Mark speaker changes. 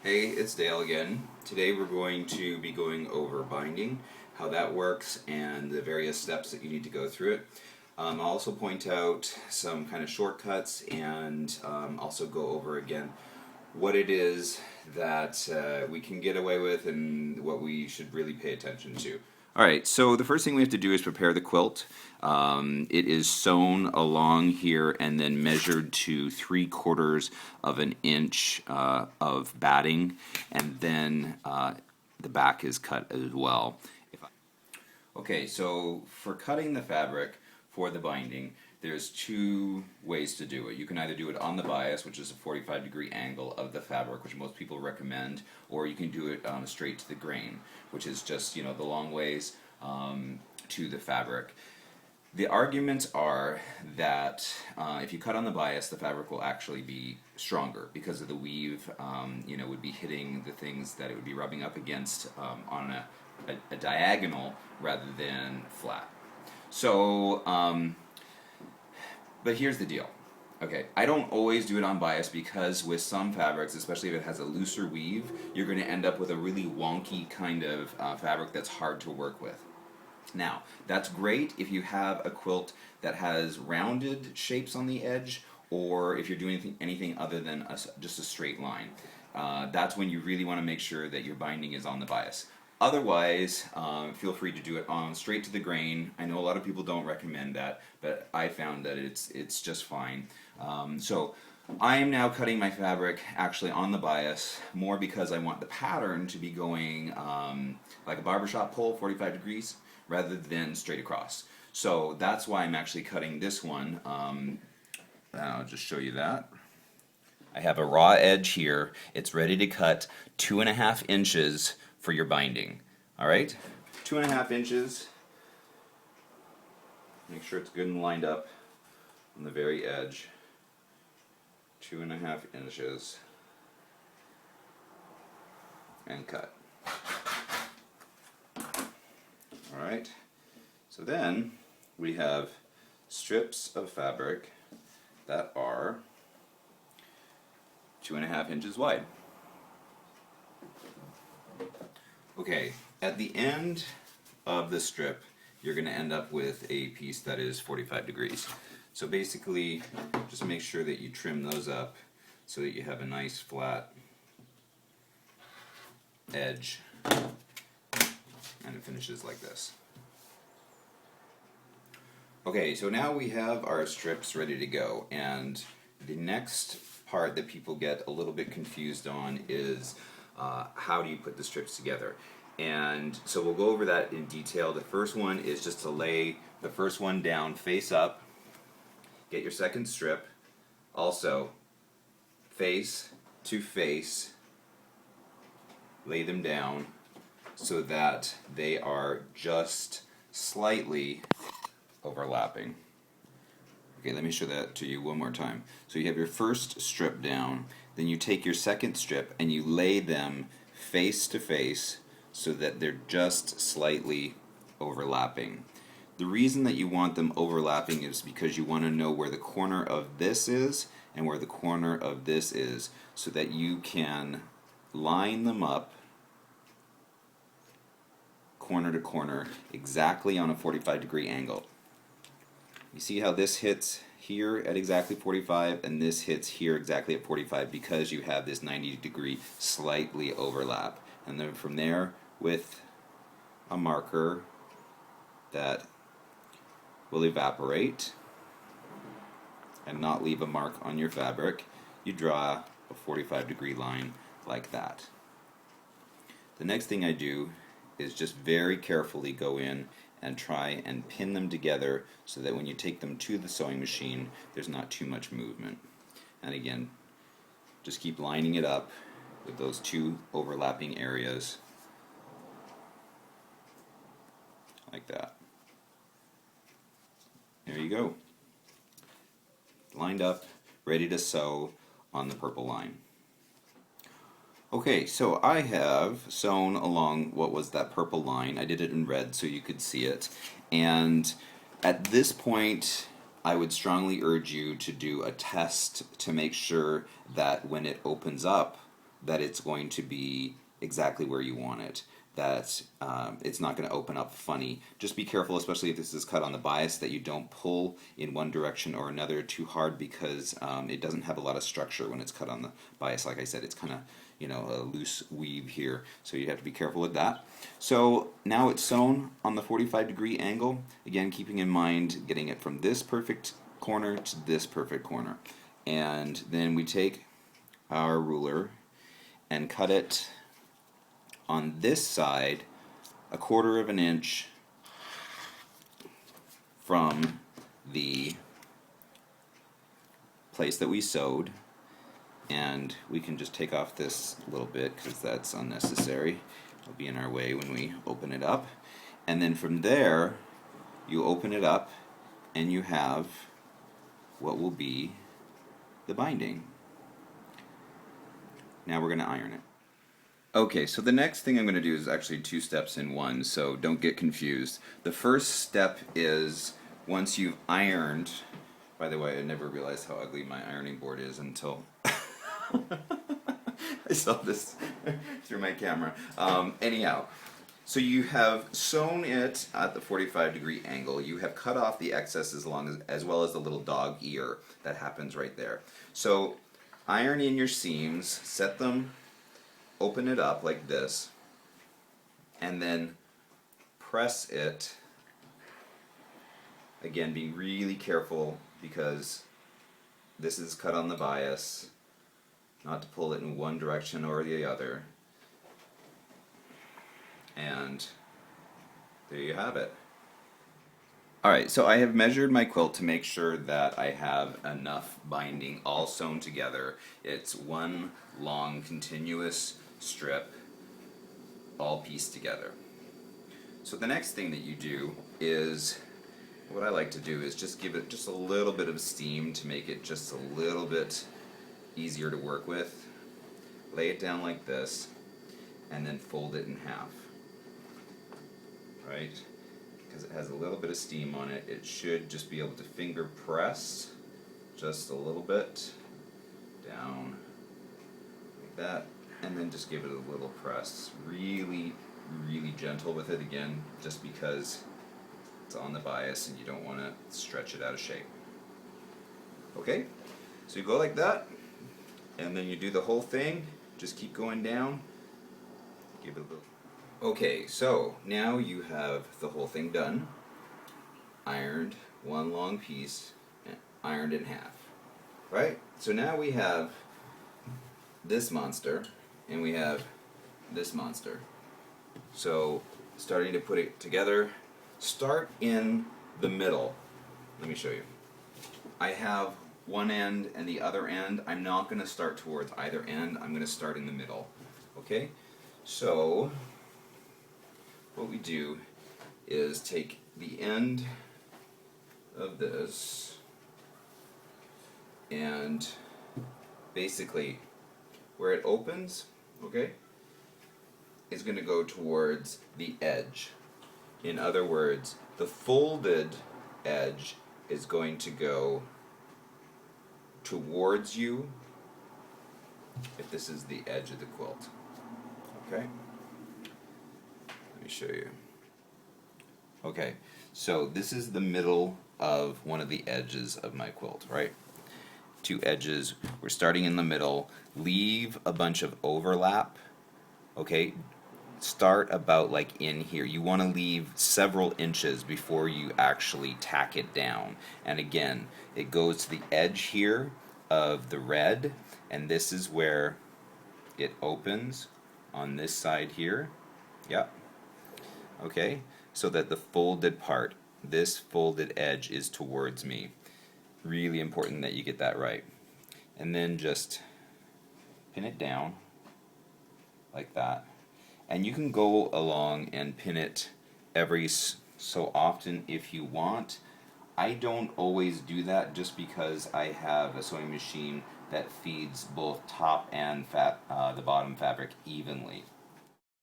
Speaker 1: Hey, it's Dale again. Today we're going to be going over binding, how that works, and the various steps that you need to go through it. I'll also point out some kind of shortcuts and also go over again what it is that we can get away with and what we should really pay attention to. Alright, so the first thing we have to do is prepare the quilt. It is sewn along here and then measured to 3/4 of an inch of batting, and then the back is cut as well. Okay, so for cutting the fabric for the binding, there's two ways to do it. You can either do it on the bias, which is a 45-degree angle of the fabric, which most people recommend, or you can do it straight to the grain, which is just, you know, the long ways to the fabric. The arguments are that if you cut on the bias, the fabric will actually be stronger because of the weave, would be hitting the things that it would be rubbing up against on a diagonal rather than flat. So, but here's the deal. Okay, I don't always do it on bias because with some fabrics, especially if it has a looser weave, you're going to end up with a really wonky kind of fabric that's hard to work with. Now, that's great if you have a quilt that has rounded shapes on the edge, or if you're doing anything other than just a straight line. That's when you really want to make sure that your binding is on the bias. Otherwise, feel free to do it on straight to the grain. I know a lot of people don't recommend that, but I found that it's just fine. So I am now cutting my fabric actually on the bias, more because I want the pattern to be going like a barbershop pole, 45 degrees, rather than straight across. So that's why I'm actually cutting this one. I'll just show you that. I have a raw edge here. It's ready to cut 2.5 inches for your binding. Alright? 2.5 inches. Make sure it's good and lined up on the very edge. 2.5 inches. And cut. Alright? So then we have strips of fabric that are 2.5 inches wide. Okay, at the end of the strip, you're going to end up with a piece that is 45 degrees. So basically, just make sure that you trim those up so that you have a nice flat edge, and it finishes like this. Okay, so now we have our strips ready to go, and the next part that people get a little bit confused on is how do you put the strips together. And so we'll go over that in detail. The first one is just to lay the first one down face up, get your second strip, also face to face, lay them down so that they are just slightly overlapping. Okay, let me show that to you one more time. So you have your first strip down, then you take your second strip and you lay them face to face so that they're just slightly overlapping. The reason that you want them overlapping is because you want to know where the corner of this is and where the corner of this is, so that you can line them up corner to corner exactly on a 45-degree angle. You see how this hits here at exactly 45 and this hits here exactly at 45 because you have this 90-degree slightly overlap. And then from there, with a marker that will evaporate and not leave a mark on your fabric, you draw a 45-degree line like that. The next thing I do is just very carefully go in and try and pin them together so that when you take them to the sewing machine, there's not too much movement. And again, just keep lining it up with those two overlapping areas like that. There you go. Lined up, ready to sew on the purple line. Okay, so I have sewn along what was that purple line. I did it in red so you could see it. And at this point, I would strongly urge you to do a test to make sure that when it opens up that it's going to be exactly where you want it, that it's not going to open up funny. Just be careful, especially if this is cut on the bias, that you don't pull in one direction or another too hard, because it doesn't have a lot of structure when it's cut on the bias. Like I said, it's kind of, you know, a loose weave here, so you have to be careful with that. So now it's sewn on the 45-degree angle, again keeping in mind getting it from this perfect corner to this perfect corner. And then we take our ruler and cut it on this side 1/4 of an inch from the place that we sewed. And we can just take off this little bit because that's unnecessary. It'll be in our way when we open it up. And then from there, you open it up and you have what will be the binding. Now we're going to iron it. Okay, so the next thing I'm going to do is actually 2 steps in one, so don't get confused. The first step is, once you've ironed, by the way, I never realized how ugly my ironing board is until I saw this through my camera. Anyhow, so you have sewn it at the 45-degree angle. You have cut off the excess as well as the little dog ear that happens right there. So iron in your seams, set them, open it up like this, and then press it. Again, be really careful because this is cut on the bias, not to pull it in one direction or the other. And there you have it. Alright, so I have measured my quilt to make sure that I have enough binding all sewn together. It's one long continuous strip all pieced together. So the next thing that you do is, what I like to do is just give it just a little bit of steam to make it just a little bit easier to work with. Lay it down like this and then fold it in half. Right? Because it has a little bit of steam on it, it should just be able to finger press just a little bit down like that, and then just give it a little press. Really, really gentle with it again, just because it's on the bias and you don't want to stretch it out of shape. Okay? So you go like that, and then you do the whole thing, just keep going down, give it a little. Okay, so now you have the whole thing done, ironed, one long piece, ironed in half, right? So now we have this monster, and we have this monster. So, starting to put it together, start in the middle. Let me show you. I have one end and the other end. I'm not going to start towards either end, I'm going to start in the middle. Okay? So, what we do is take the end of this and basically where it opens, okay, is going to go towards the edge. In other words, the folded edge is going to go towards you if this is the edge of the quilt. Okay? Let me show you. Okay, so this is the middle of one of the edges of my quilt, right? 2 edges. We're starting in the middle. Leave a bunch of overlap. Okay? Start about like in here. You want to leave several inches before you actually tack it down. And again, it goes to the edge here of the red, and this is where it opens on this side here. Yep. Okay, so that the folded part, this folded edge, is towards me. Really important that you get that right. And then just pin it down like that. And you can go along and pin it every so often if you want. I don't always do that just because I have a sewing machine that feeds both top and the bottom fabric evenly.